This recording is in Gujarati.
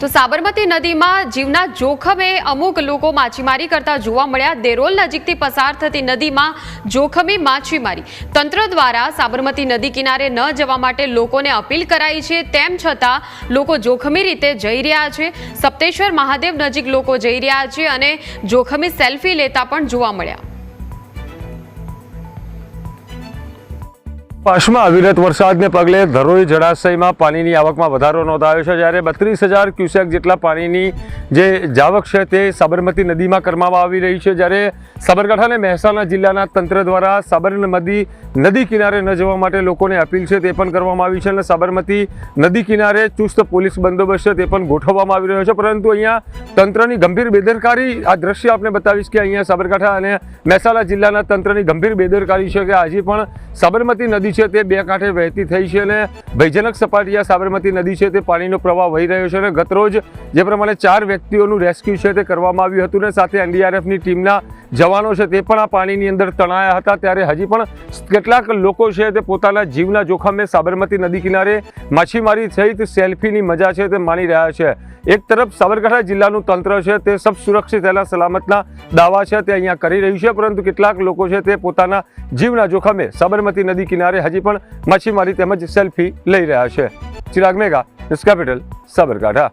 તો સાબરમતી નદીમાં જીવના જોખમે અમુક લોકો માછીમારી કરતા જોવા મળ્યા। દેરોલ નજીકથી પસાર થતી નદીમાં જોખમી માછીમારી। તંત્ર દ્વારા સાબરમતી નદી કિનારે ન જવા માટે લોકોને અપીલ કરાઈ છે, તેમ છતાં લોકો જોખમી રીતે જઈ રહ્યા છે। સપ્તેશ્વર મહાદેવ નજીક લોકો જઈ રહ્યા છે અને જોખમી સેલ્ફી લેતા પણ જોવા મળ્યા। પાસમાં અવિરત વરસાદને પગલે ધરોઈ જળાશયમાં પાણીની આવકમાં વધારો નોંધાયો છે, જ્યારે 32,000 ક્યુસેક જેટલા પાણીની જે જાવક છે તે સાબરમતી નદીમાં કરવામાં આવી રહી છે। જ્યારે સાબરકાંઠા અને મહેસાણા જિલ્લાના તંત્ર દ્વારા સાબરમતી નદી કિનારે ન જવા માટે લોકોને અપીલ છે તે પણ કરવામાં આવી છે અને સાબરમતી નદી કિનારે ચુસ્ત પોલીસ બંદોબસ્ત છે તે પણ ગોઠવવામાં આવી રહ્યો છે। પરંતુ અહીંયા તંત્રની ગંભીર બેદરકારી, આ દ્રશ્ય આપણે બતાવીશ કે અહીંયા સાબરકાંઠા અને મહેસાણા જિલ્લાના તંત્રની ગંભીર બેદરકારી છે કે હજી પણ સાબરમતી નદી છે તે બે કાંઠે વહેતી થઈ છે અને ભયજનક સપાટીએ સાબરમતી નદી છે તે પાણીનો પ્રવાહ વહી રહ્યો છે અને ગતરોજ જે પ્રમાણે 4 વ્યક્તિઓનું રેસ્ક્યુ છે તે કરવામાં આવ્યું હતું ને સાથે એનડીઆરએફની ટીમના જવાનો છે તે પણ આ પાણીની અંદર તણાયા હતા। ત્યારે હજી પણ કેટલાક લોકો છે તે પોતાના જીવના જોખમે સાબરમતી નદી કિનારે માછીમારી સહિત સેલ્ફીની મજા છે તે માણી રહ્યા છે। એક તરફ સાબરકાંઠા જિલ્લાનું તંત્ર છે તે સબ સુરક્ષિત એના સલામતના દાવા છે તે અહીંયા કરી રહ્યું છે, પરંતુ કેટલાક લોકો છે તે પોતાના જીવના જોખમે સાબરમતી નદી કિનારે હજી પણ માછીમારી તેમજ સેલ્ફી લઈ રહ્યા છે। ચિરાગ મેઘા, ન્યૂઝ કેપિટલ, સાબરકાંઠા।